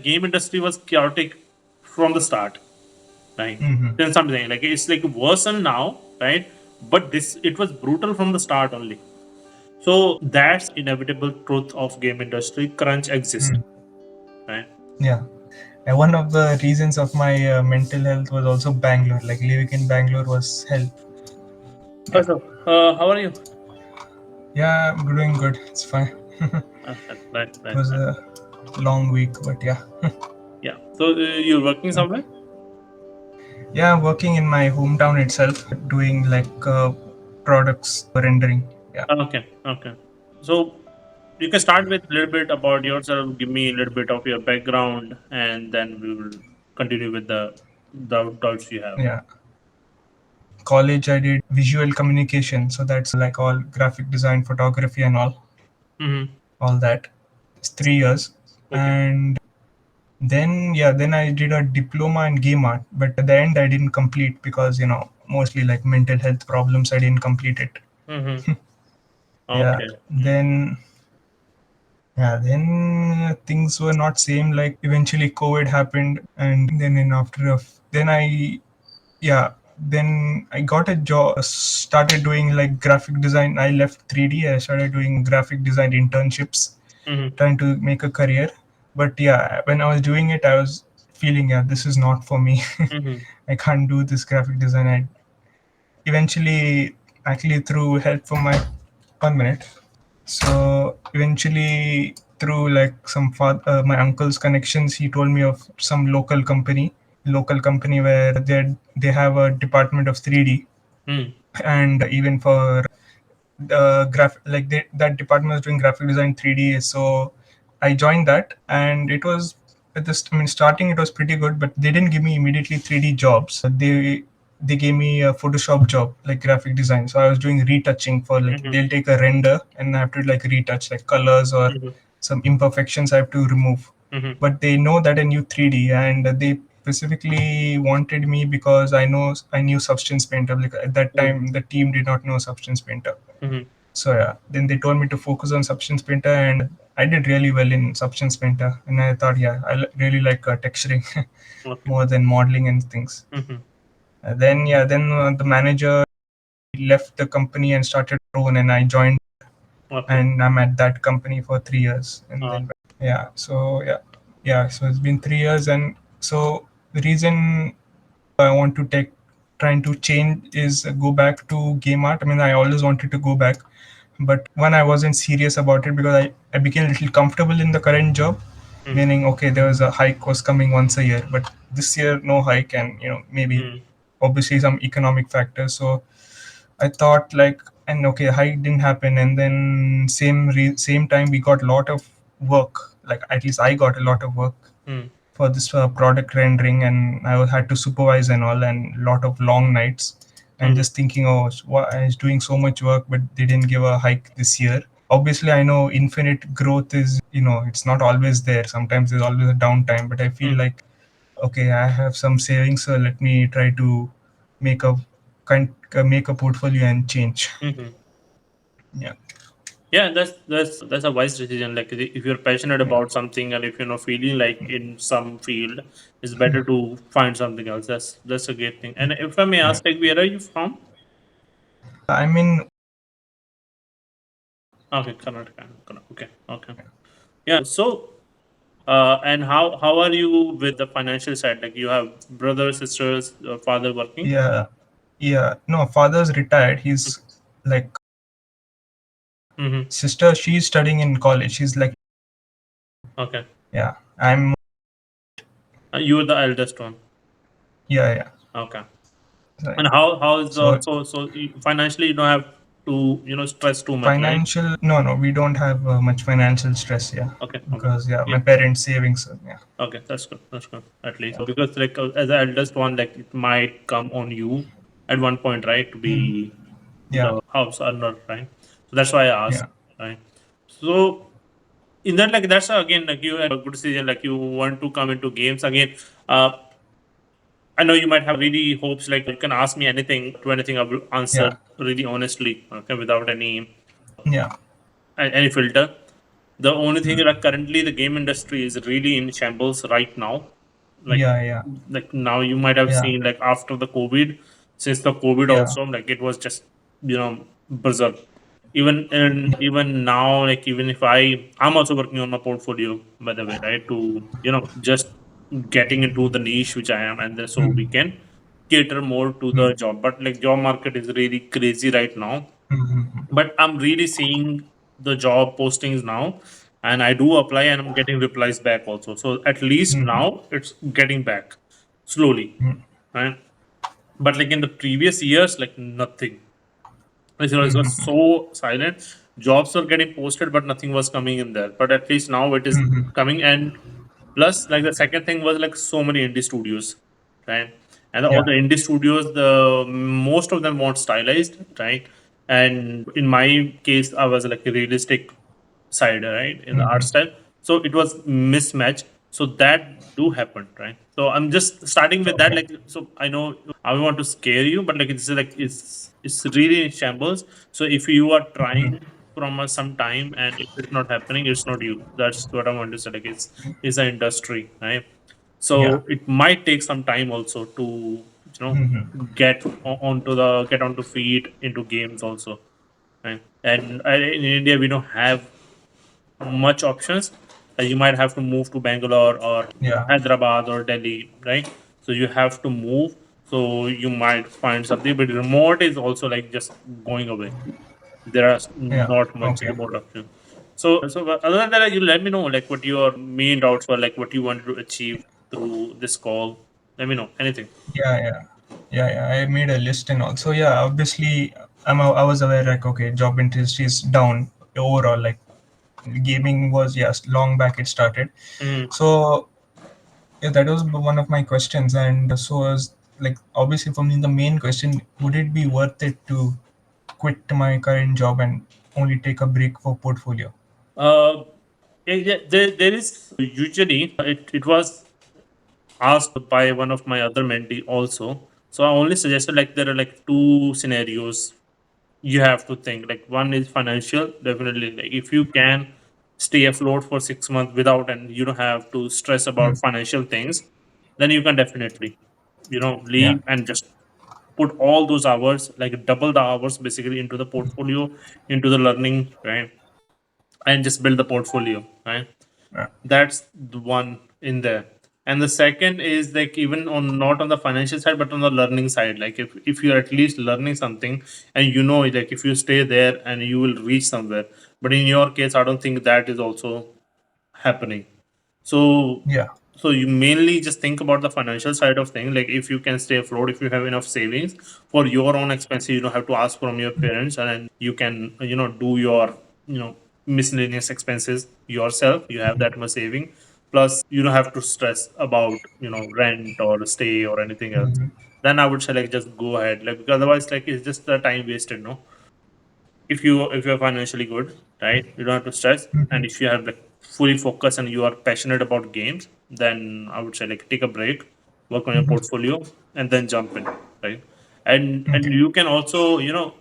game industry was chaotic from the start, right? Then something like it's like worsened now, right? But this it was brutal from the start only. So that's inevitable truth of game industry. Crunch exists, right? Yeah. And one of the reasons of my mental health was also Bangalore. Like living in Bangalore was hell. Yeah. So, how are you? Yeah, I'm doing good. It's fine. Right, It right, was right. a long week, but yeah. Yeah. So you're working somewhere? Yeah, I'm working in my hometown itself, doing like products rendering. Yeah. Okay, okay. So you can start with a little bit about yourself. Give me a little bit of your background, and then we will continue with the doubts you have. Yeah. College, I did visual communication. So that's like all graphic design, photography, and Mm-hmm. all that. It's 3 years. Okay. And then I did a diploma in game art, but at the end I didn't complete because mostly like mental health problems. I didn't complete it. Mm-hmm. Yeah. Okay. Then things were not same. Like eventually COVID happened, and then in after a then I yeah then I got a job, started doing like graphic design. I left 3D. I started doing graphic design internships, Mm-hmm. trying to make a career. But yeah, when I was doing it, I was feeling, yeah, this is not for me. Mm-hmm. I can't do this graphic design. I eventually, actually, through help from my 1 minute. So eventually, through like my uncle's connections, he told me of some local company where they have a department of 3D, Mm-hmm. and even for that department was doing graphic design 3D. So I joined that, and it was at this. I mean, starting it was pretty good, but they didn't give me immediately 3D jobs. They gave me a Photoshop job, like graphic design. So I was doing retouching for, like, Mm-hmm. they'll take a render and I have to like retouch like colors or Mm-hmm. some imperfections I have to remove. Mm-hmm. But they know that I knew 3D, and they specifically wanted me because I knew Substance Painter. Like at that time, the team did not know Substance Painter. Mm-hmm. So yeah, then they told me to focus on Substance Painter, and I did really well in Substance Painter. And I thought, yeah, really like texturing Okay. more than modeling and things. Mm-hmm. Then the manager left the company and started her own, and I joined, Okay. and I'm at that company for 3 years, and Uh, then so it's been 3 years, and so the reason I want to take trying to change is go back to game art. I mean, I always wanted to go back, but one, I wasn't serious about it because I became a little comfortable in the current job, mm-hmm. meaning, okay, there was a hike was coming once a year, but this year no hike, and maybe Mm-hmm. obviously some economic factors. So I thought, like, and okay, hike didn't happen, and then same time we got a lot of work. Like at least I got a lot of work Mm-hmm. for this product rendering, and I had to supervise and all, and a lot of long nights. And Mm-hmm. just thinking, oh, I was doing so much work, but they didn't give a hike this year. Obviously, I know infinite growth is, it's not always there. Sometimes there's always a downtime, but I feel Mm-hmm. like, okay, I have some savings, so let me try to make a make a portfolio and change. Mm-hmm. Yeah, Yeah, that's a wise decision. Like if you're passionate yeah, about something, and if you're not feeling like in some field, it's better to find something else. That's a great thing. And if I may yeah. ask, like, where are you from? I mean, Okay, Karnataka. Okay, okay. Yeah. So, and how are you with the financial side? Like, you have brothers, sisters, father working. yeah, yeah. No, father's retired. He's like, Mm-hmm. sister, she's studying in college. She's like, Okay. yeah, I'm, You are the eldest one. yeah, yeah. Okay. Right. And how is the So financially you don't have to stress too much, right? financial, no, we don't have much financial stress, yeah, Okay. Okay. because yeah, Yeah. my parents' savings, so, yeah, Okay, that's good. That's good. At least because like as the eldest one, like it might come on you at one point, right, to be yeah, the house earner, right? So that's why I asked, yeah, right? So in that, like that's again like you had a good decision, like you want to come into games again. Uh, I know you might have really hopes, like you can ask me anything to anything. I will answer yeah, really honestly, okay, without any yeah, any filter. The only thing is like currently the game industry is really in shambles right now. Like Yeah, yeah, like now you might have yeah, seen like after the COVID, since the COVID yeah. also like it was just berserk. Even now, like even if I'm also working on my portfolio by the way, right? To just getting into the niche which I am, and then so we Mm-hmm. can cater more to the job. But like job market is really crazy right now, Mm-hmm. but I'm really seeing the job postings now, and I do apply and I'm getting replies back also. So at least now it's getting back slowly, right? But like in the previous years, like nothing. It was Mm-hmm. so silent. Jobs were getting posted, but nothing was coming in there. But at least now it is Mm-hmm. coming. And plus, like the second thing was like so many indie studios, right? And all Yeah. the indie studios, the most of them want stylized, right? And in my case, I was like a realistic side, right, in the art Mm-hmm. style. So it was mismatch. So that do happen, right? So I'm just starting with that. Okay. Like, so I know I don't want to scare you, but like it's really in shambles. So if you are trying from some time and if it's not happening, it's not you. That's what I want to say. Like it's an industry, right? Yeah. So it might take some time also to get onto feet into games also, right? And in India we don't have much options. You might have to move to Bangalore or Yeah. Hyderabad or Delhi, right? So you have to move. So you might find something, but remote is also like just going away. There are Yeah. not much Okay. remote options. So other than that, you let me know like what your main doubts were, like what you wanted to achieve through this call. Let me know anything. Yeah, yeah, yeah, yeah. I made a list and all. So yeah, obviously, I was aware like okay, job interest is down overall. Like gaming was, yes, long back it started. Mm. So yeah, that was one of my questions, and so was like obviously for me the main question: would it be worth it to quit my current job and only take a break for portfolio? Uh, yeah, there is usually it was asked by one of my other mentee also. So I only suggested like there are like two scenarios you have to think. Like one is financial, definitely. Like if you can stay afloat for 6 months without and you don't have to stress about Hmm. financial things, then you can definitely Yeah. leave and just put all those hours, like double the hours basically into the portfolio, into the learning, right? And just build the portfolio, right? Yeah. That's the one in there. And the second is like even on not on the financial side but on the learning side, like if you're at least learning something and like if you stay there and you will reach somewhere. But in your case I don't think that is also happening. So Yeah. so you mainly just think about the financial side of things. Like if you can stay afloat, if you have enough savings for your own expenses, you don't have to ask from your parents, and then you can do your miscellaneous expenses yourself. You have that much saving. Plus you don't have to stress about rent or stay or anything else. Hmm. Then I would say like just go ahead. Like because otherwise like it's just the time wasted, no? If you're financially good, right, you don't have to stress. And if you have like fully focused and you are passionate about games, then I would say like take a break, work on your portfolio, and then jump in, right? And Okay. you can also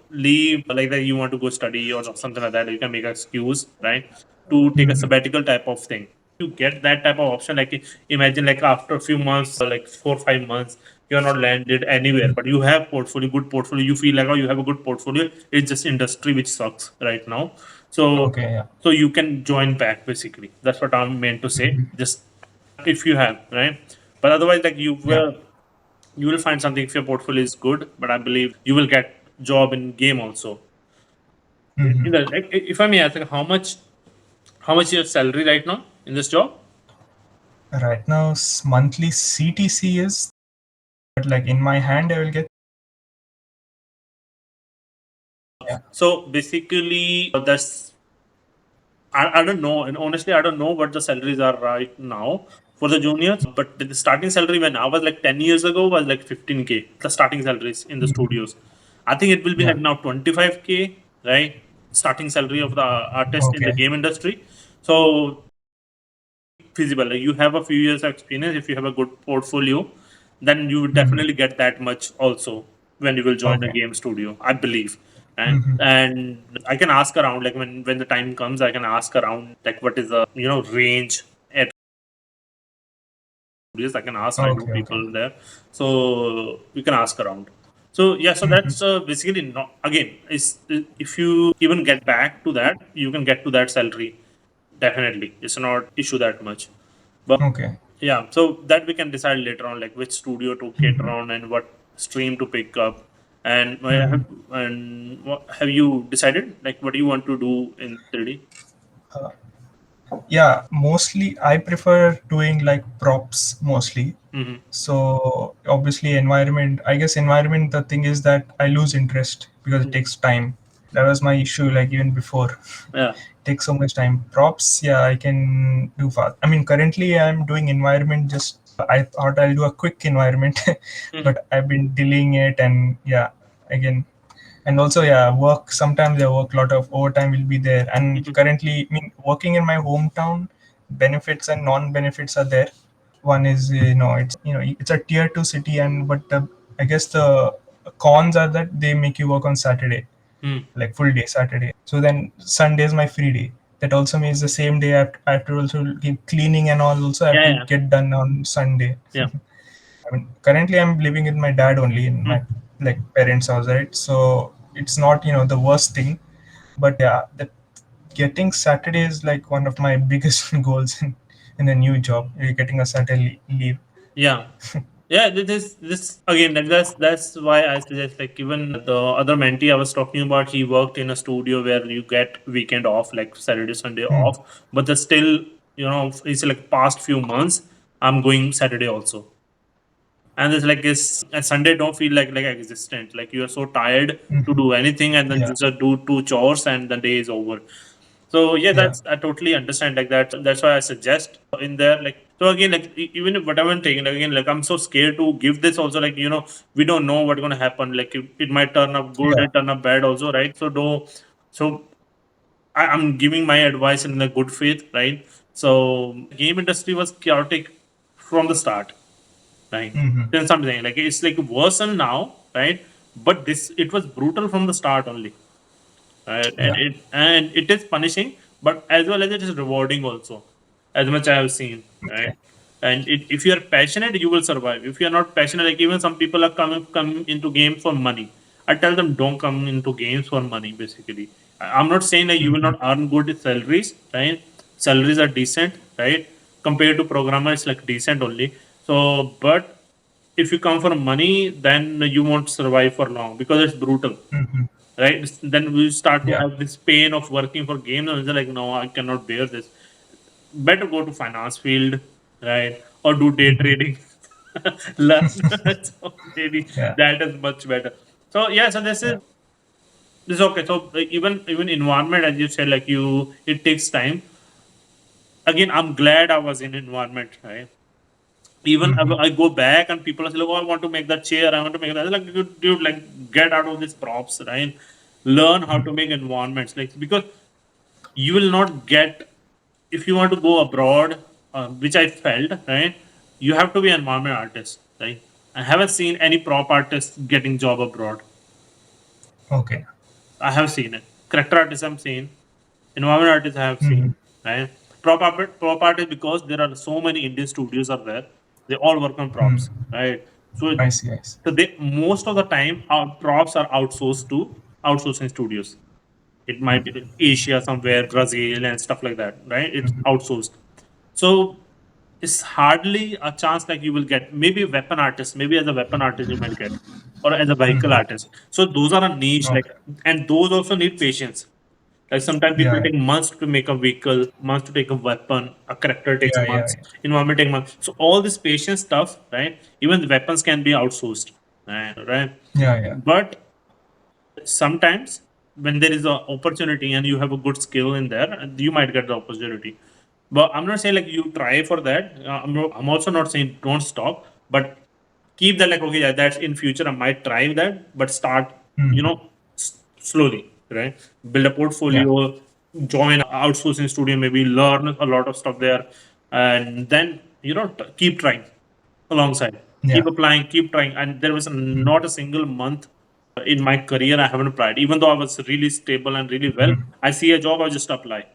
leave like that you want to go study or something like that. You can make an excuse, right, to take a Hmm. sabbatical type of thing. You get that type of option. Like imagine like after a few months, like 4 or 5 months, you're not landed anywhere, but you have portfolio, good portfolio. You feel like, oh, you have a good portfolio. It's just industry which sucks right now. So Okay. Yeah. so you can join back basically. That's what I'm meant to say. Just if you have, right? But otherwise, like Yeah. you will find something if your portfolio is good. But I believe you will get job in game also. Like, if I may ask, like, how much your salary right now in this job? Right now, monthly CTC is, but like in my hand, I will get. Yeah. So basically, that's I don't know, and honestly, I don't know what the salaries are right now for the juniors. But the starting salary when I was like 10 years ago was like 15K. The starting salaries in the Mhm. studios. I think it will be like Yeah. now 25K, right? Starting salary of the artist in the Okay. game industry. So feasible. Like you have a few years of experience. If you have a good portfolio, then you would Mhm. definitely get that much also when you will join a Okay. game studio. I believe. and I can ask around, like when the time comes, I can ask around, like what is the range at studios. I can ask. I know Okay, okay. people there, so we can ask around. So yeah, so that's basically not again. Is if you even get back to that, you can get to that salary. Definitely, it's not issue that much. But Okay. yeah, so that we can decide later on, like which studio to cater on and what stream to pick up. And what, have you decided like what do you want to do in 3D? Yeah, mostly I prefer doing like props mostly. Mm-hmm. So obviously environment, I guess environment, the thing is that I lose interest because it takes time. That was my issue like even before. Yeah. Takes so much time. Props, yeah, I can do fast. I mean, currently I'm doing environment. Just I thought I'll do a quick environment, Mm-hmm. but I've been delaying it, and yeah, again, and also yeah, work. Sometimes I work a lot of overtime will be there, and Mm-hmm. currently, I mean, working in my hometown, benefits and non-benefits are there. One is it's a tier two city, and but I guess the cons are that they make you work on Saturday, Mm-hmm. like full day Saturday. So then Sunday is my free day. That also means the same day I have to also keep cleaning and all. Also, I have Yeah, to yeah, get done on Sunday. yeah. I mean, currently I'm living with my dad only in my Mm. like parents' house, right? So it's not the worst thing, but yeah, that getting Saturday is like one of my biggest goals in a new job. Getting a Saturday leave. Yeah. Yeah, this again, like that's why I suggest, like even the other mentee I was talking about, he worked in a studio where you get weekend off, like Saturday, Sunday Hmm. off, but there's still, it's like past few months, I'm going Saturday also. And it's like this and Sunday don't feel like existent. Like you are so tired to Hmm. do anything and then Yeah, just do two chores and the day is over. So yeah, yeah, that's I totally understand. Like that's why I suggest in there. Like so again, like even if whatever I'm taking, like, again, like I'm so scared to give this also. Like we don't know what's gonna happen. Like it might turn up good, yeah. it turn up bad also, right? So do so I'm giving my advice in a good faith, right? So game industry was chaotic from the start, right? Hmm. Then something like it's like worsen now, right? But this it was brutal from the start only, right? And Yeah. it is punishing, but as well as it is rewarding also, as much I have seen, right? Okay. And if you are passionate, you will survive. If you are not passionate, like even some people are come into games for money. I tell them don't come into games for money. Basically, I'm not saying that you will Hmm. not earn good salaries, right? Salaries are decent, right? Compared to programmer, it's like decent only. So, but if you come for money, then you won't survive for long because it's brutal, Hmm. right? Then we start to Yeah. have this pain of working for games, and it's like, no, I cannot bear this. Better go to finance field, right? Or do day trading. Learn. So maybe Yeah. that is much better. So yeah, so Yeah. this is okay. So even environment, as you said, like it takes time. Again, I'm glad I was in environment, right? Even Hmm. I go back and people are like, oh, I want to make that chair, I want to make that. Like, dude, like get out of these props, right? Learn how to make environments, like because you will not get if you want to go abroad, which I felt, right? You have to be an environment artist, right? I haven't seen any prop artist getting job abroad. Okay. I have seen it. Character artists I've seen. Environment artists I have Hmm. seen. Right? Prop artists because there are so many Indian studios are there. They all work on Hmm. props. Right? So I see. I see. so they most of the time our props are outsourced to outsourcing studios. It might be Asia somewhere, Brazil and stuff like that. Right? It's outsourced. So it's hardly a chance like you will get maybe a weapon artist, maybe as a weapon artist you might get, or as a vehicle Hmm. artist. So those are a niche, like, Okay. and those also need patience. Like sometimes people Yeah. take months to make a vehicle, months to take a weapon, a character takes Yeah. Yeah. months, Yeah. environment takes months. So all this patience stuff, right? Even the weapons can be outsourced, right? Yeah. Yeah. But sometimes when there is an opportunity and you have a good skill in there, you might get the opportunity. But I'm not saying like you try for that. I'm also not saying don't stop, but keep that like okay, yeah, that's in future I might try that, but start Hmm. slowly, right? Build a Yeah. portfolio, join outsourcing studio, maybe learn a lot of stuff there, and then keep trying alongside, Yeah. keep applying, keep trying, and there was not a single month in my career, I haven't applied. Even though I was really stable and really well, I see a job, I just apply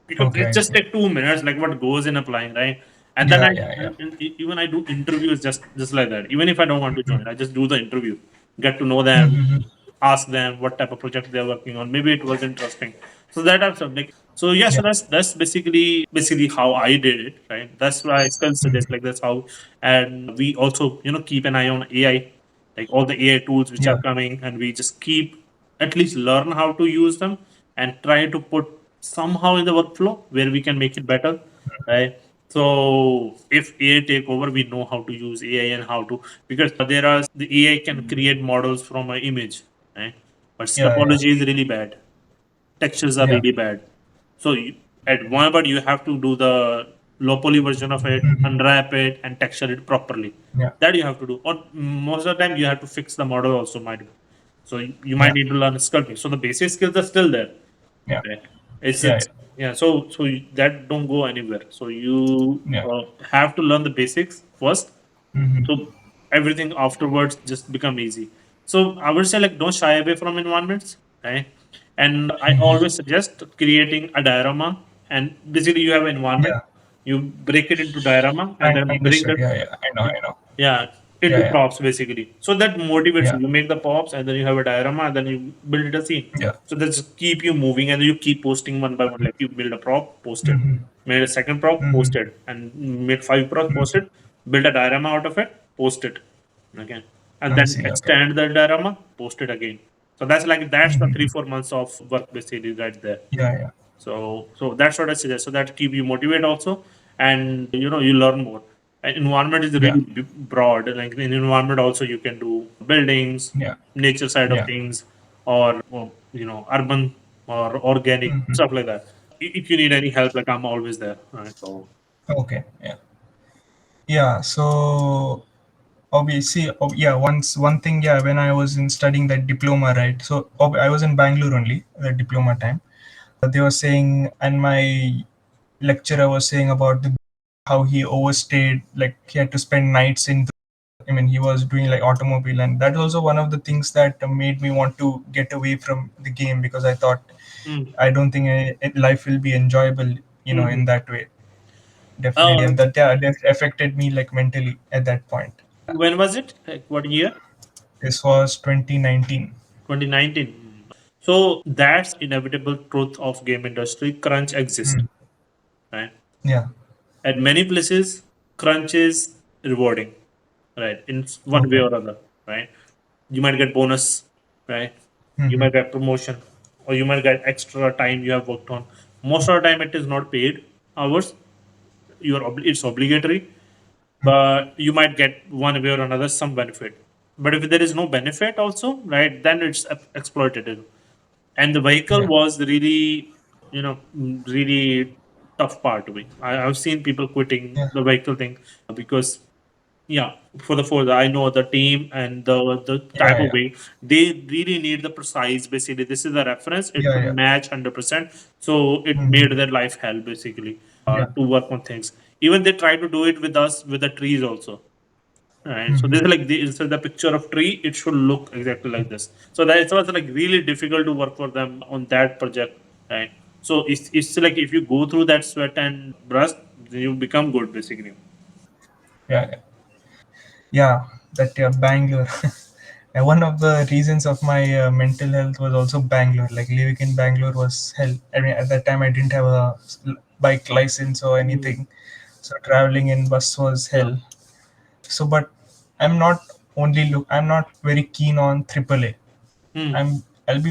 because Okay, it I just see. take 2 minutes, like what goes in applying, right? And then Yeah, yeah, yeah. even I do interviews just like that. Even if I don't want to join, I just do the interview, get to know them, Mm-hmm. ask them what type of project they're working on. Maybe it was interesting. So that type of like so yeah, Yeah. so that's basically how I did it, right? That's why I still suggest like that's how, and we also keep an eye on AI, like all the AI tools which are Yeah. coming, and we just keep at least learn how to use them and try to put somehow in the workflow where we can make it better, right? So if AI take over, we know how to use AI and how to, because there are the AI can create models from an image, right? But Yeah, yeah. topology is really bad. Textures are Yeah. really bad. So at one part you have to do the low poly version of it, unwrap it, and texture it properly. Yeah. That you have to do. Or most of the time you have to fix the model also might be. So you might Yeah. need to learn sculpting. So the basic skills are still there. Yeah. Right. It's Yeah. yeah. That don't go anywhere. So you Yeah. have to learn the basics first. Mm-hmm. So everything afterwards just become easy. So I would say like don't shy away from environments, right? And I always suggest creating a diorama. And basically you have an environment, Yeah. you break it into diorama, and I then bring understood. that, Yeah. Yeah. I know. I know. yeah, Yeah. into Yeah. props basically. So that motivates you. Yeah. You make the props and then you have a diorama and then you build it a scene. Yeah. So that's keep you moving and you keep posting one by one. Like you build a prop, post it. Mm-hmm. Made a second prop, Mm-hmm. post it. And made five props, post it. Build a diorama out of it, post it again. And I then see. Okay. extend the diorama, post it again. So that's the Mm-hmm. 3 4 months of work basically right there. Yeah. Yeah. So that's what I suggest. So that keep you motivated also, and you learn more. And environment is Yeah. really broad. Like in environment also you can do buildings, Yeah. nature side of Yeah. things, or urban or organic Mm-hmm. stuff like that. If you need any help, like I'm always there. Right? So Okay. Yeah. Yeah. So obviously, yeah. One thing. Yeah. When I was in studying that diploma, right? So I was in Bangalore only the diploma time. They were saying, and my lecturer was saying about how he overstayed, like he had to spend nights in. I mean, he was doing like automobile, and that's also one of the things that made me want to get away from the game because I thought mm. I don't think life will be enjoyable, in Mhm. that way. Definitely, uh, and that affected me like mentally at that point. when was it? Like what year? This was 2019. 2019. So that's inevitable truth of game industry. Crunch exists, Hmm. right? Yeah. At many places, crunch is rewarding, right? In one way Okay. or other, right? You might get bonus, right? You Hmm. might get promotion, or you might get extra time you have worked on. Most of the time, it is not paid hours. It's obligatory, but you might get one way or another some benefit. But if there is no benefit also, right, then it's exploitative. And the vehicle Yeah. was really, really tough part to me. I've seen people quitting Yeah. the vehicle thing because yeah, for the force, I know the team and the Yeah. type of Yeah. weight they really need the precise. Basically, this is the reference. It Yeah. should Yeah. match 100%. So it Hmm. made their life hell basically Yeah. to work on things. Even they try to do it with us with the trees also. Right. So this Hmm. is like instead of the picture of tree, it should look exactly like this. So that it was like really difficult to work for them on that project. Right. So it's like if you go through that sweat and rust, then you become good basically. Yeah. Yeah. Yeah, that Bangalore. And one of the reasons of my mental health was also Bangalore. Like living in Bangalore was hell. I mean, at that time I didn't have a bike license or Mm. anything, so traveling in bus was Yeah. hell. So, but I'm not very keen on AAA. Mm. I'll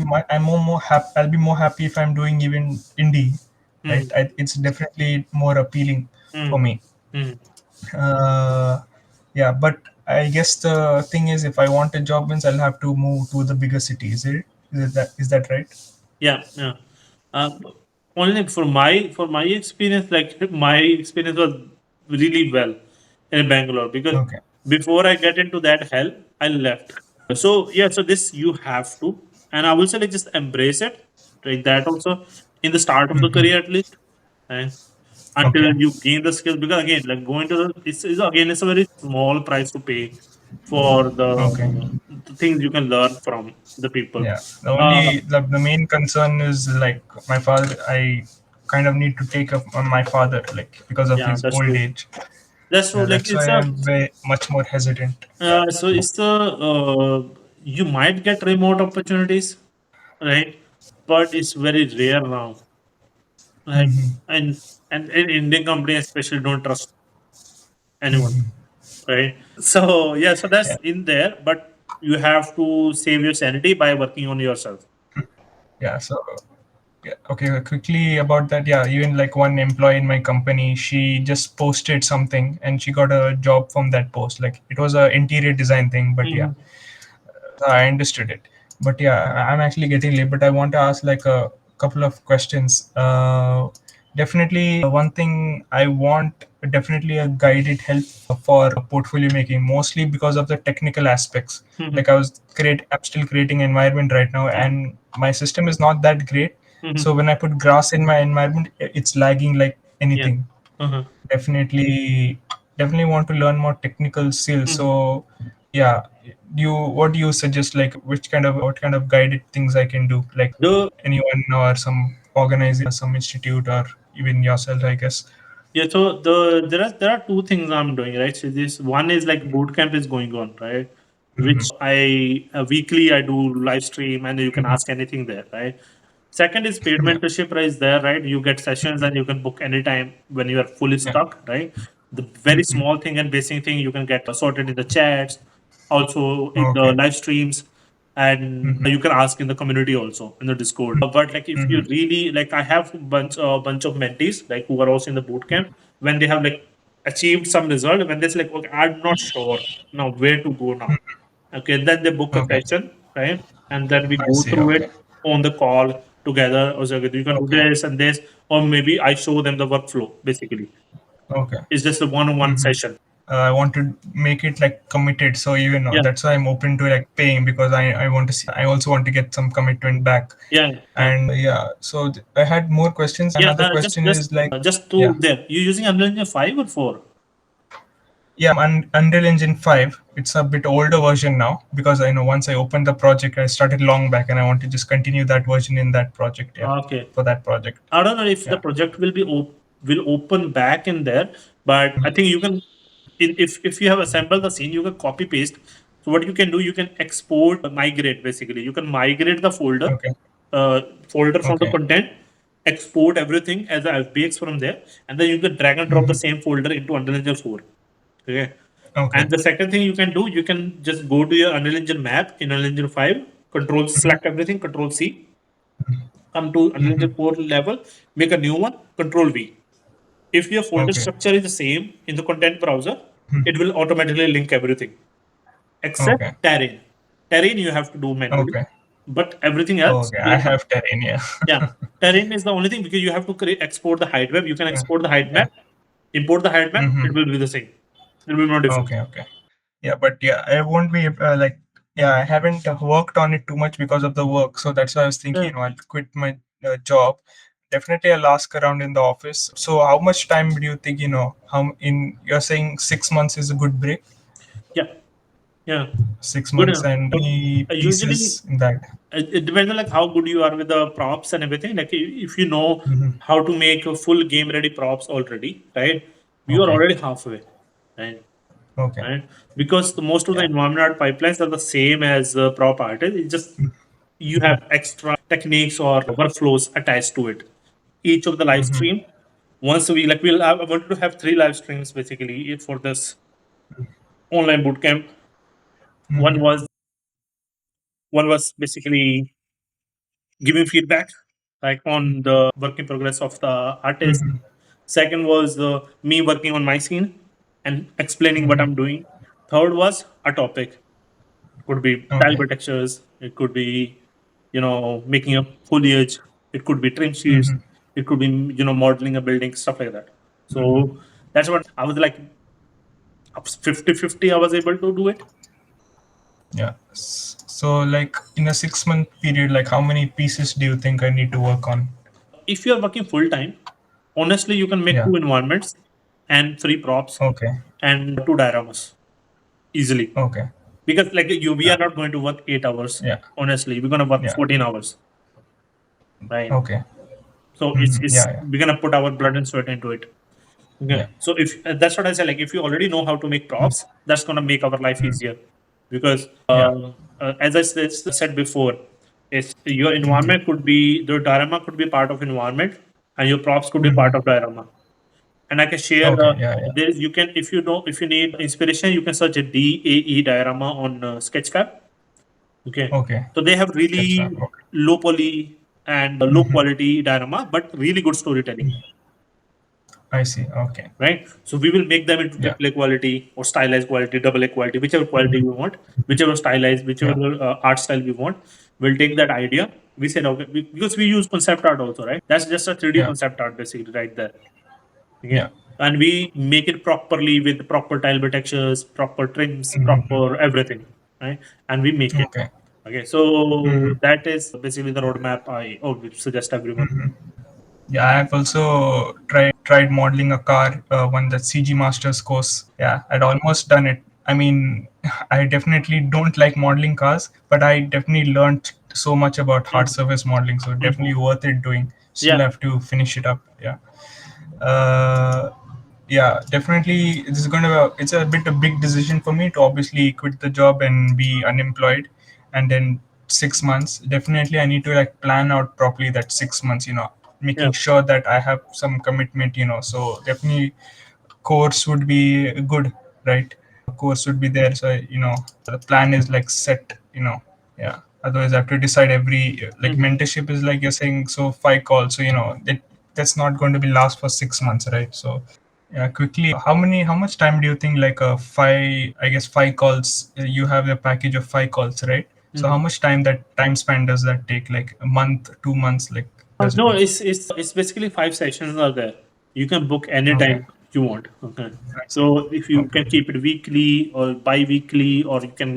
be more happy if I'm doing even indie, right? Mm. It's definitely more appealing for Mm. me. Mm. uh, yeah, but I guess the thing is, if I want a job, means I'll have to move to the bigger city. Is that right? Yeah. Yeah. Uh, Only for my experience, like my experience was really well in Bangalore because Okay. before I get into that hell, I left. So yeah, so this you have to, and I will say like just embrace it, like that also in the start of the Hmm. career at least, and until Okay. you gain the skills. Because again, like going to it's again it's a very small price to pay. for Okay. the things you can learn from the people. Yeah. The Uh, only the main concern is like my father. I kind of need to take up on my father, like because of yeah, his that's old true. age. That's true. Yeah, Like that's it's why a I'm very much more hesitant. Yeah. so it's the you might get remote opportunities, right? But it's very rare now, right? Hmm. And Indian companies especially don't trust anyone, right? So yeah, so that's Yeah. in there, but you have to save your sanity by working on yourself. Yeah. So yeah, okay, quickly about that. Yeah, even like one employee in my company, she just posted something and she got a job from that post. Like it was a interior design thing, but yeah, Mhm. I understood it. But yeah, I'm actually getting late. But I want to ask like a couple of questions. Definitely, one thing I want definitely a guided help for portfolio making, mostly because of the technical aspects. Mhm. Like I'm still creating environment right now, and my system is not that great. Mhm. So when I put grass in my environment, it's lagging like Yeah. anything. Uh-huh. Definitely want to learn more technical skills. Mhm. So yeah, you what do you suggest, like which kind of what kind of guided things I can do, like The anyone or some organization, some institute, or even yourself, I guess. Yeah, so there are two things I'm doing, right? So this one is like boot camp is going on, right? Hmm. Which I weekly I do live stream and you can Hmm. ask anything there, right? Second is paid Yeah. mentorship is there, right? You get sessions and you can book anytime when you are fully Yeah. stuck, right? The very Hmm. small thing and basic thing you can get sorted in the chats, also in the Okay. live streams, and Hmm. you can ask in the community also in the Discord. But like if you Hmm. really like, I have a bunch of mentees like who are also in the boot camp when they have like achieved some result, when they're like, okay, I'm not sure now where to go now. Okay, then they book a Okay. session, right? And then we I go see. through Okay. it on the call together. Or so you can do Okay. this and this, or maybe I show them the workflow. Basically, Okay. it's just a one-on-one Hmm. session. I want to make it like committed, so even Yeah, that's why I'm open to like paying, because I want to see, I also want to get some commitment back. yeah, yeah, And yeah, so I had more questions. yeah. Another Just question just is like, just yeah, to there. You using Unreal Engine 5 or 4? yeah, Unreal Engine 5. It's a bit older version now, because I know once I opened the project, I started long back, and I want to just continue that version in that project. Yeah, Okay. for that project. I don't know if the Yeah. project will open back in there, but I think you can. If you have assembled the scene, you can copy paste. So what you can do, you can export, migrate. Basically, you can migrate the Okay. folder from the Okay. content, export everything as a FBX from there, and then you can drag and drop the Hmm. same folder into Unreal Engine 4. Okay. Okay. And the second thing you can do, you can just go to your Unreal Engine map in Unreal Engine 5, select everything, Control C, come to Unreal Hmm. Engine 4 level, make a new one, Control V. If your folder Okay. structure is the same in the content browser, it will automatically link everything except Okay. terrain. Terrain you have to do manually, Okay. but everything else Okay. I will come. have terrain. Yeah. Yeah, terrain is the only thing because you have to export the height map. You can Yeah. export the height Yeah. map, import the height map. It Hmm. will be the same. It will be no different. Okay. Okay. Yeah, but yeah, I won't be like, yeah, I haven't worked on it too much because of the work, so that's why I was thinking, Yeah, I'll quit my job. Definitely I'll ask around in the office. So how much time do you think, how in you're saying 6 months is a good break? yeah, yeah. Six Good months enough. and any Usually, pieces in that? it depends on like how good you are with the props and everything. Like if you know Hmm. how to make a full game ready props already, right? You are Okay. already halfway, right? Okay. Right? Because most of the Yeah. environment art pipelines are the same as prop art. It's just you have extra techniques or workflows attached to it. Each of the live Hmm. stream, once we like, I wanted to have 3 live streams basically for this online bootcamp. One Hmm. was one was basically giving feedback like on the work in progress of the artist. Hmm. Second was me working on my scene and explaining what Hmm. I'm doing. Third was a topic. Could be Okay. tile textures. It could be, making a foliage. It could be trim sheets. Hmm. It could be, modeling a building, stuff like that. So that's what I was like 50-50. I was able to do it. Yeah. So like in a 6 month period, like how many pieces do you think I need to work on? If you are working full time, honestly, you can make Yeah. 2 environments and 3 props Okay. and 2 dioramas. easily. Okay. Because like we Yeah. are not going to work 8 hours. Yeah. Honestly, we're gonna work Yeah. 14 hours, right? Okay. So it's Yeah. Yeah. we're gonna put our blood and sweat into it. Okay. Yeah. So if that's what I say, like if you already know how to make props, that's gonna make our life easier. Because Yeah. as I said before, it's your environment could be the diorama could be part of environment, and your props could be part of diorama. And I can share Okay. Yeah. Yeah. there you can if you need inspiration, you can search a DAE diorama on Sketchfab. Okay. Okay. So they have Sketchfab. really Okay. low poly and low quality diorama, but really good storytelling, I see. Okay. right? So we will make them into Yeah. triple A quality or stylized quality, double A quality, whichever quality we want, whichever stylized, whichever Yeah. art style we want. We'll take that idea. We said, okay, because we use concept art also, right? That's just a 3D Yeah. concept art basically right there. Yeah. Okay. And we make it properly with proper tile bit textures, proper trims, proper everything, right? And we make it. Okay. Okay. So that is basically the roadmap I would suggest everyone. Yeah, I've also tried modeling a car, one that CG Masters course. Yeah, I'd almost done it. I mean, I definitely don't like modeling cars, but I definitely learned so much about hard Mhm. surface modeling, so definitely Mhm. worth it doing. Still Yeah. have to finish it up. Yeah. Uh, yeah, definitely. It's a bit a big decision for me to obviously quit the job and be unemployed, and then 6 months. Definitely, I need to like plan out properly that 6 months. Yeah. Making sure that I have some commitment. So definitely, course would be good, right? Course would be there, so the plan is like set. Yeah. Otherwise, I have to decide every like Mhm. mentorship is like you're saying. So 5 calls. So that's not going to be last for 6 months, right? So yeah, quickly, how much time do you think like a five, I guess 5 calls, you have a package of 5 calls, right? So how Mhm. much time span does that take? Like a month, 2 months, like does it No, take? it's basically 5 sessions are there. You can book Okay. anytime you want. Okay. I see. So if you Okay. can keep it weekly or bi-weekly, or you can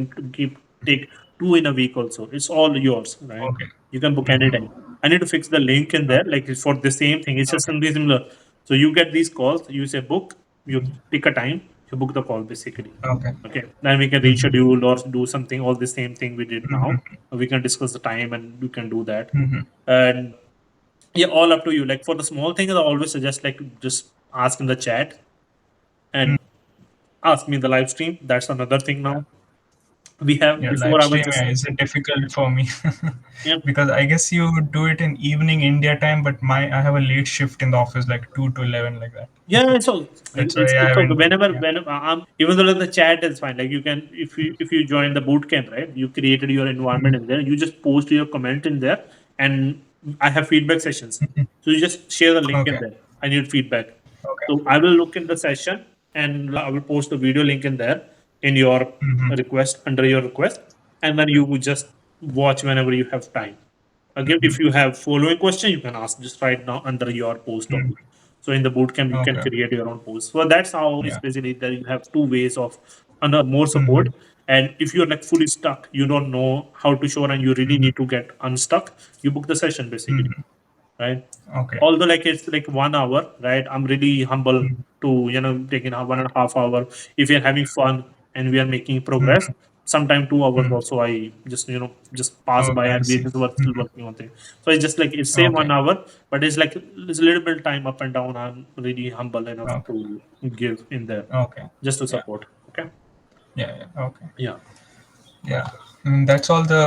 take two in a week also. It's all yours, right? Okay. You can book anytime. I need to fix the link in there, like it's for the same thing. It's just Okay. something similar. So you get these calls, you say book, you pick a time, you book the call basically. Okay. Okay. Then we can reschedule or do something, all the same thing we did now. Mm-hmm. We can discuss the time and you can do that. Mm-hmm. And yeah, all up to you. Like for the small things, I always suggest like just ask in the chat and ask me in the live stream. That's another thing Yeah. now. We have Yeah, before live I was stream, just yeah, is it difficult for me? yeah, Because I guess you do it in evening India time, but I have a late shift in the office, like 2 to 11, like that. yeah. So That's why I it's okay. haven't. Whenever I'm even though the chat is fine. Like you can if you join the boot camp, right? You created your environment in there. You just post your comment in there, and I have feedback sessions. So you just share the link in Okay. there. I need feedback. Okay. So I will look in the session and I will post the video link in there in your request under your request, and then you would just watch whenever you have time. Again, if you have following question, you can ask just right now under your post only. So in the bootcamp, you can Okay. create your own post. So that's how it's Yeah. basically that you have two ways of under more support. And if you're like fully stuck, you don't know how to show and you really need to get unstuck, you book the session basically, right? Okay. Although like it's like 1 hour, right? I'm really humble to taking a 1.5 hour. If you're having fun and we are making progress, sometime 2 hours also I just pass by Okay, I and we see. just still working on things. So it's just like it's say Okay. 1 hour, but it's like it's a little bit time up and down. I'm really humble enough Okay. to give in there Okay. just to Yeah. support. Okay. Yeah. Yeah. Okay. Yeah. Yeah. That's all the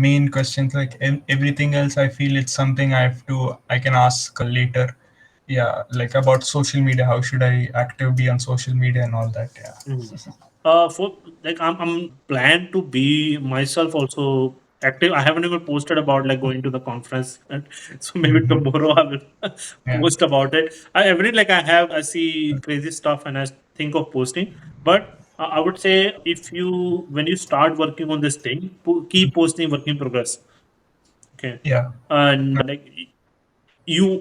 main questions. Like everything else, I feel it's something I can ask later. Yeah. Like about social media. How should I active be on social media and all that? Yeah. Mhm. For like I'm planned to be myself also active. I haven't even posted about like going to the conference, and so maybe tomorrow I will Yeah. post about it. Every like I see crazy stuff and I think of posting, but I would say if you when you start working on this thing, keep posting work in progress. Okay, Yeah. and like you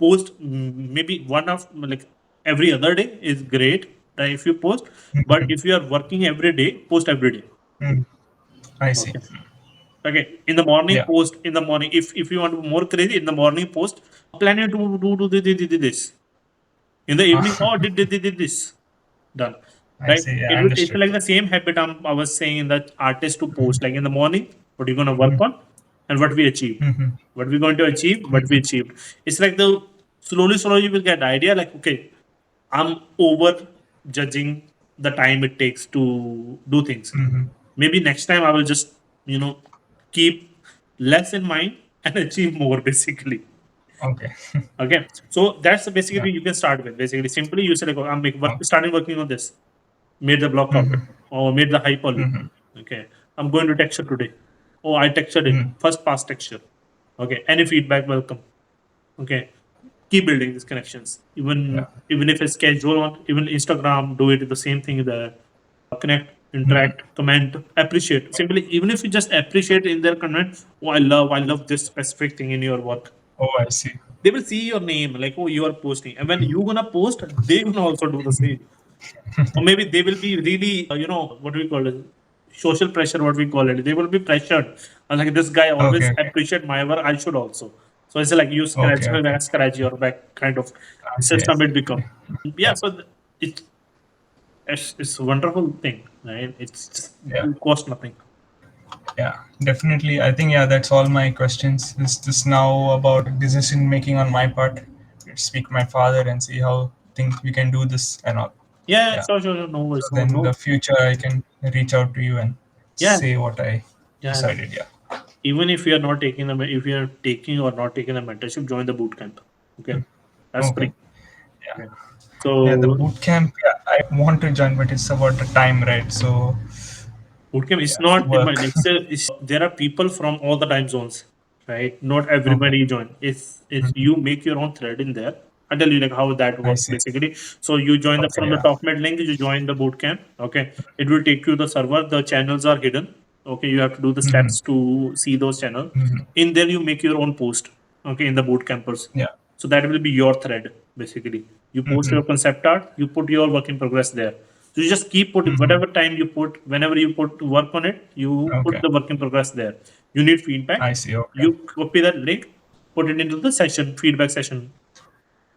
post maybe one of like every other day is great if you post, but if you are working every day, post every day. Mm, I see. Okay. Okay, in the morning Yeah. post in the morning. If you want to be more crazy, in the morning post planning to do this. In the evening, oh did this done. I right? see. Yeah, It's understood. like the same habit I was saying in the artist to post, like in the morning, what you're gonna work Mhm. on, and what we achieved, Mhm. what we're going to achieve, what we Mhm. achieved. It's like the slowly you will get the idea, like okay, I'm over judging the time it takes to do things. Mhm. Maybe next time I will just you know keep less in mind and achieve more basically. Okay. Okay, so that's the Yeah. basically you can start with. Basically, simply you say like, oh, Oh. starting working on this, made the block out Mhm. or made the hyperlink. Mhm. Okay, I'm going to texture today. Oh, I textured it. Mhm. First pass texture. Okay, any feedback welcome. Okay, keep building these connections. Yeah. Even if it's casual one, even Instagram, do it the same thing there. Connect, Mhm. interact, comment, appreciate. Simply, even if you just appreciate in their comment, oh, I love this specific thing in your work. Oh, I see. They will see your name, like, oh, you are posting. And when you gonna post, they gonna also do the same. Or maybe they will be really, what do we call it? Social pressure, what we call it. They will be pressured. Like this guy Okay. always Okay. appreciate my work. I should also. So it's like you scratch Okay. my Okay. back, scratch your back kind of I see. I system see. it become. Yeah. Yeah. So it's a wonderful thing, right? It's just, Yeah. it cost nothing. Yeah. Definitely. I think yeah, that's all my questions. Is this now about decision making on my part? Speak to my father and see how think we can do this and all. Yeah. Yeah. Sure. No So worries. No. then in No. the future I can reach out to you and Yeah. say what I Yeah. decided. Yeah. Even if you are not taking if you are taking or not taking a mentorship, join the boot camp. Okay, that's Okay. free. Yeah. Okay. Yeah. The So boot camp. Yeah, I want to join, but it's about the time, right? So bootcamp is yeah, not in my work. there are people from all the time zones, right? Not Okay. everybody join. It's Mhm. you make your own thread in there. I'll tell you like how that I works see. basically. So you join the Okay. from the Yeah. top mid link, you join the boot camp. Okay. It will take you the server. The channels are hidden. Okay, you have to do the Hmm. steps to see those channels. Hmm. In there you make your own post. Okay, in the boot campers. Yeah. So that will be your thread basically. You post Hmm. your concept art, you put your work in progress there. So you just keep putting Hmm. whatever time you put, whenever you put work on it, you put Okay. the work in progress there. You need feedback, I see. Okay. you copy that link, put it into the session, feedback session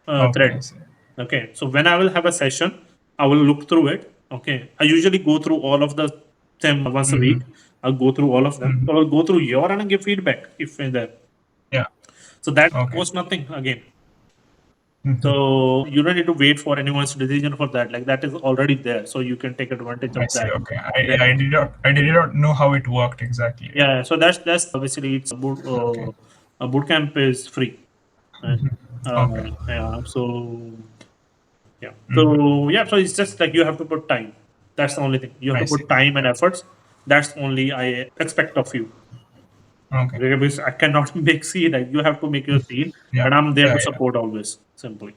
Okay. I thread. see. Okay. So when I will have a session, I will look through it. Okay. I usually go through all of them once a Hmm. week. I'll go through all of them. Hmm. So I'll go through your and give feedback if in there. Yeah. So that Okay. costs nothing again. Hmm. So you don't need to wait for anyone's decision for that. Like that is already there. So you can take advantage I of see. that. Okay. Okay. I did not know how it worked exactly. Yeah. Yeah. So that's basically it's Okay. a boot camp is free. Right? Okay. Yeah. So yeah. Hmm. So yeah. So it's just like you have to put time. That's the only thing. You have I to see. put time and Yeah. efforts. That's only I expect of you. Okay. Okay, because I cannot make scene. Like you have to make your scene, Yeah. and I'm there Yeah. to Yeah. support always. Simply.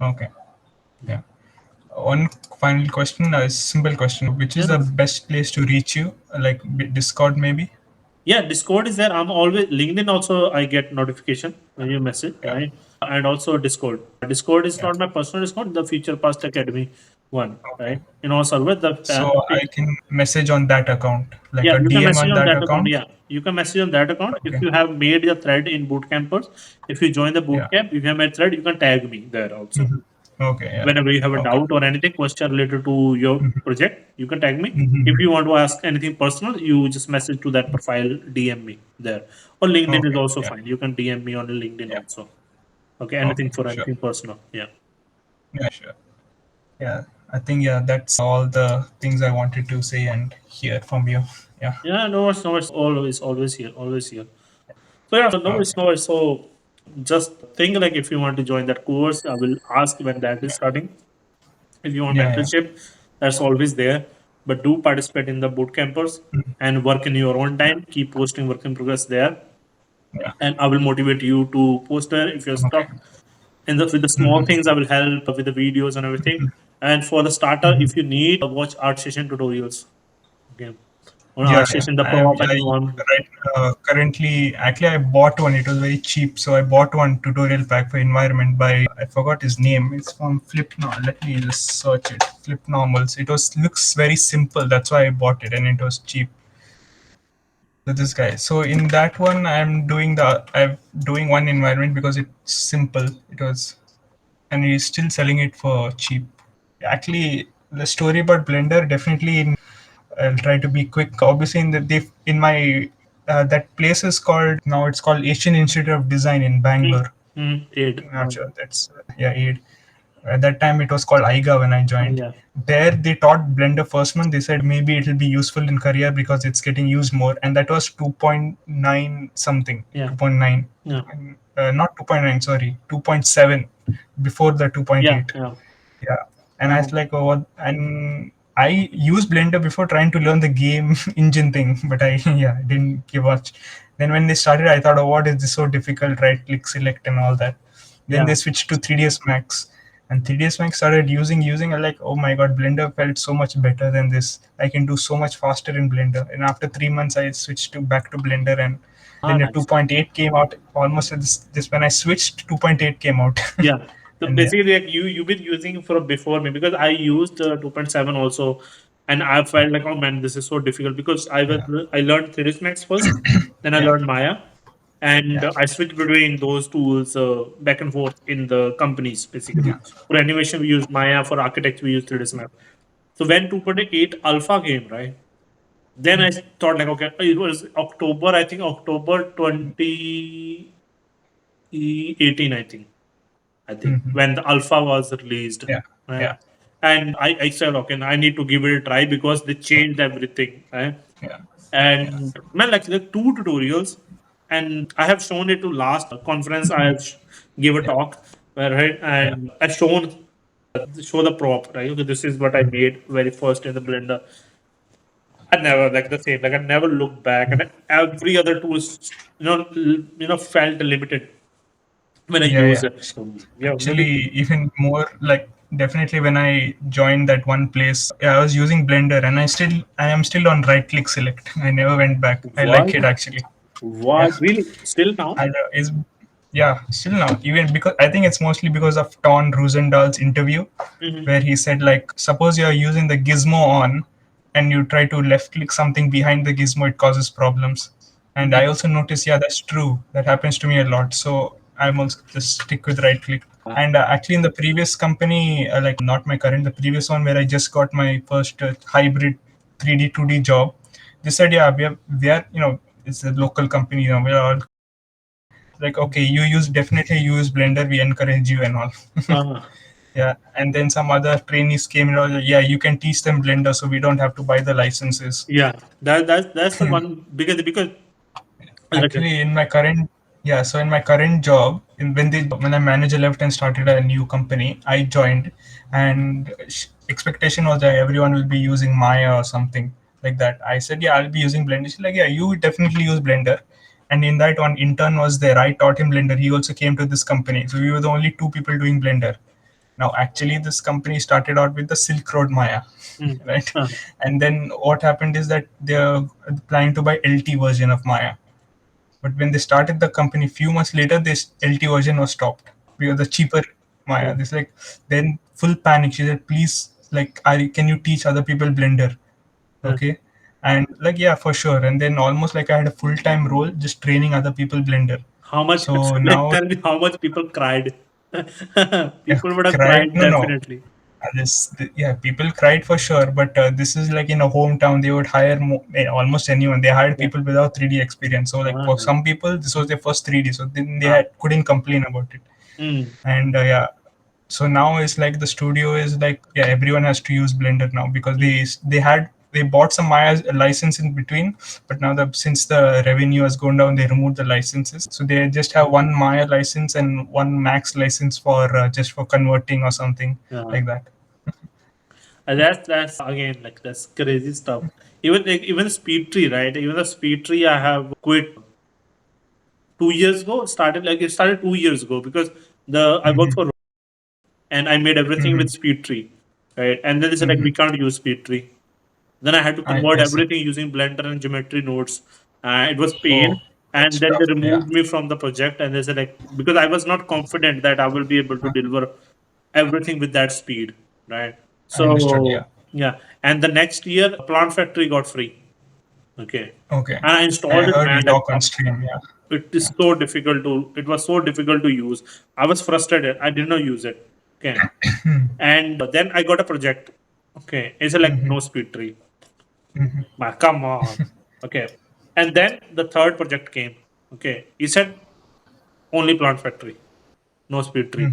Okay. Yeah. One final question, a simple question. Which is Yeah. the best place to reach you? Like Discord, maybe? Yeah, Discord is there. I'm always LinkedIn also I get notification when you message, Yeah. right? And also Discord. Discord is Yeah. not my personal Discord, the Future Past Academy one, Okay. right? In our server, So I can message on that account, like yeah, a you can DM message on on that that account. account. Yeah, you can message on that account. If Okay. you have made a thread in Bootcampers, if you join the Yeah. bootcamp, if you have made thread, you can tag me there also. Mhm. Okay. Yeah. Whenever you have a Okay. doubt or anything, question related to your project, you can tag me. If Mhm. you want to ask anything personal, you just message to that profile, DM me there. Or LinkedIn is Okay. also Yeah. fine. You can DM me on LinkedIn Yeah. also. Okay, Okay. anything for Sure. anything personal. Yeah. Yeah. Sure. Yeah. I think yeah, that's all the things I wanted to say and hear from you. Yeah. Yeah, no, it's always here, always here. So yeah, so Okay. no, worries. So just think like if you want to join that course, I will ask when that is Yeah. starting. If you want Yeah. Yeah. mentorship, that's always there. But do participate in the boot campers and work in your own Yeah. time. Keep posting work in progress there. Yeah. And I will motivate you to post there if you're Okay. stuck. And with the small things, I will help with the videos and everything. And for the starter, if you need, watch art session tutorials. Okay. On Yeah, art yeah. session, the prop and I you want. right currently actually I bought one. It was very cheap, so I bought one tutorial pack for environment by I forgot his name. It's from Flip. No, let me just search it. Flip Normals. It was looks very simple. That's why I bought it, and it was cheap. So this guy. So in that one, I'm doing one environment because it's simple. It was, and he's still selling it for cheap. Actually, the story about Blender definitely. I'll try to be quick. Obviously, in my that place is called now it's called Asian Institute of Design in Mm. Bangalore. Mm. Aid. Not sure that's yeah, aid. At that time, it was called IGA when I joined. Yeah. There, they taught Blender first month. They said maybe it will be useful in career because it's getting used more, and that was 2.9 something, Yeah. 2.9, Yeah. not 2.9, sorry, 2.7 before the Yeah. 2.8. Yeah. Yeah, and I Uh-huh. was like, oh, what? And I used Blender before trying to learn the game engine thing, but I yeah didn't give much. Then when they started, I thought, oh, what is this so difficult? Right click, select, and all that. Then Yeah. they switched to 3ds Max, and 3ds Max started using. I like, oh my god, Blender felt so much better than this. I can do so much faster in Blender. And after 3 months, I switched to back to Blender, and Ah, then the nice. 2.8 came out almost at this when I switched. 2.8 came out, Yeah. So and yeah, basically, like you've been using for before me because I used 2.7 also, and I felt like, oh man, this is so difficult because yeah, I learned 3ds Max first, then I yeah, learned Maya, and yeah, I switched between those tools back and forth in the companies basically. yeah. For animation, we use Maya. For architecture, we use 3ds Max. So when 2.8 alpha came, right? Then I thought like, okay, it was October, I think October 2018, I think Mhm. when the alpha was released, Yeah, right? yeah, And I said, okay, I need to give it a try because they changed everything, right? yeah, yeah, And man, like the two tutorials, and I have shown it to last conference. I have give a yeah, talk, right? yeah. And I show the prop, right? Okay, this is what I made very first in the Blender. I never like the same. Like I never looked back, and every other tool, felt limited when I Yeah, use yeah. it. So yeah, maybe. Actually, even more like definitely when I joined that one place, yeah, I was using Blender, and I am still on right click select. I never went back. I like What? it actually. Yeah. What? Really? Still now? Is yeah, still now, even because I think it's mostly because of Ton Roosendahl's interview, Hmm. where he said like, suppose you're using the gizmo on and you try to left click something behind the gizmo, it causes problems. And I also noticed, yeah, that's true, that happens to me a lot, so I'm also just stick with right click. And actually in the previous company, not my current, the previous one where I just got my first hybrid 3D 2D job, they said, yeah, we are it's a local company, we're all like, okay, you definitely use Blender, we encourage you and all. Uh, Yeah, and then some other trainees came and all, yeah, you can teach them Blender, so we don't have to buy the licenses. yeah, that's the one because like Actually, in my current, yeah, so in my current job, when my manager left and started a new company, I joined, and expectation was that everyone will be using Maya or something like that. I said, yeah, I'll be using Blender. She's like, yeah, you definitely use Blender. And in that, one intern was there. I taught him Blender. He also came to this company, so we were the only two people doing Blender. Now, actually, this company started out with the Silk Road Maya, mm, right? uh, And then what happened is that they're planning to buy LT version of Maya, but when they started the company, few months later, this LT version was stopped because the cheaper Maya. oh, This like then full panic. She said, "Please, like, can you teach other people Blender?" uh, Okay, and like yeah, for sure. And then almost like I had a full time role just training other people Blender. how much? So Like, now tell me how much people cried. yeah, People would have cried. cried No, no. definitely. Yeah, people cried for sure, but this is like in a hometown. They would hire almost anyone. They hired Yeah. people without 3D experience. So like Ah, for nice. some people, this was their first 3D. So then Ah, couldn't complain about it. mm, And yeah, so now it's like the studio is like, yeah, everyone has to use Blender now because mm, they bought some Maya license in between, but now since the revenue has gone down, they removed the licenses. So they just have one Maya license and one Max license for just for converting or something yeah. like that. And that's again like that's crazy stuff. Even speed tree, right? Even the speed tree I have quit 2 years ago. It started 2 years ago because the I worked Hmm. for and I made everything Hmm. with speed tree, right? And then they said like Hmm. we can't use speed tree. Then I had to convert I see. everything using Blender and geometry nodes. It was Oh, pain. And that's then they tough. Yeah, removed me from the project and they said like because I was not confident that I will be able to deliver everything with that speed, right? I understood. So Yeah. yeah, and the next year Plant Factory got free. Okay, Okay. and I I installed it, heard man. you Like talk on stream. Yeah. it is Yeah. so difficult to. It was so difficult to use. I was frustrated. I did not use it. Okay, and then I got a project. Okay, it's like no speed tree. Come on. Okay, and then the third project came. Okay, he said only plant factory, no speed tree.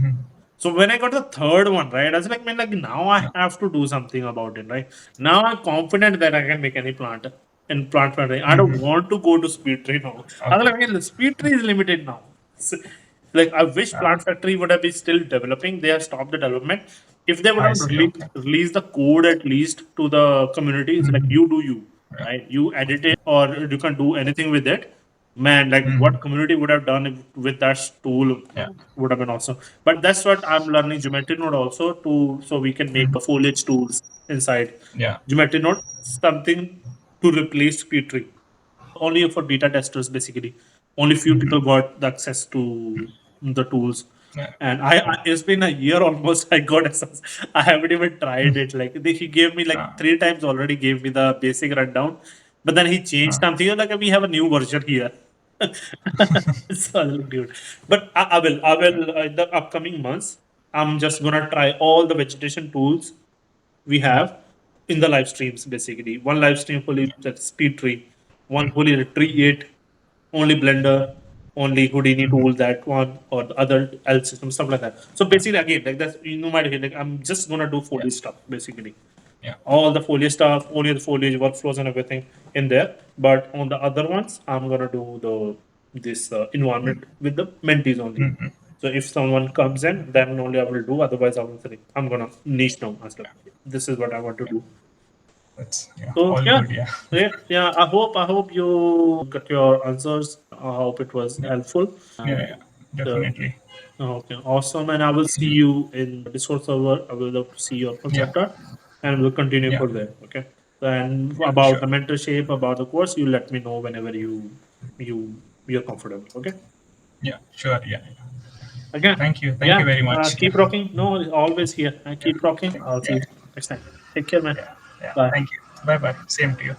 So when I got the third one, right, I was like, man, like now I Yeah. have to do something about it, right? Now I'm confident that I can make any plant in plant factory. I don't Mhm. want to go to speed tree now. I was Okay. like, okay, the speed tree is limited now. So, like I wish Uh, plant factory would have been still developing. They have stopped the development. If they would I have see. Okay. release the code at least to the community, it's like Mhm. you do you, Yeah. right? You edit it or you can do anything with it. Man, like Mhm. what community would have done with that tool Yeah. would have been awesome. But that's what I'm learning Geometry Node also to so we can make Mhm. the foliage tools inside Yeah. Geometry Node, something to replace P-tree. Only for beta testers, basically. Only few Mhm. people got the access to the tools. Yeah. And it's been a year almost. I got access. I haven't even tried it. Like he gave me like Uh, 3 times already. Gave me the basic rundown, but then he changed uh, something. Like we have a new version here. So I was like, dude. But I will in the upcoming months. I'm just gonna try all the vegetation tools we have in the live streams basically. One live stream fully that speed tree, one fully tree 8, only Blender, only Houdini mhm. tool, that one, or the other L system, stuff like that. So Yeah. basically again, like that's you know my like I'm just gonna do Yeah. Foley stuff basically. Yeah. All the foliage stuff, only the foliage workflows and everything in there. But on the other ones, I'm gonna do this environment with the mentees only. Mhm. So if someone comes in, then only I will do. Otherwise, I will say I'm gonna niche down myself. This is what I want to Yeah. do. That's yeah. So All yeah, good. Yeah. yeah. I hope you got your answers. I hope it was Yeah. helpful. Yeah. Yeah. Uh, Definitely. okay, awesome. And I will see you in the Discord server. I will love to see your first Yeah. chapter, and we'll continue Yeah. for there. Okay. And Yeah. about the Sure. mentorship, about the course, you let me know whenever you're comfortable. Okay. Yeah. Sure. Yeah. Yeah. Again, Thank you. Thank you yeah. very much. Yeah. Keep rocking. No, always here. Yeah. Keep rocking. I'll see Yeah. you next time. Take care, man. Yeah. Yeah. Bye. Thank you. Bye. Bye. Same to you.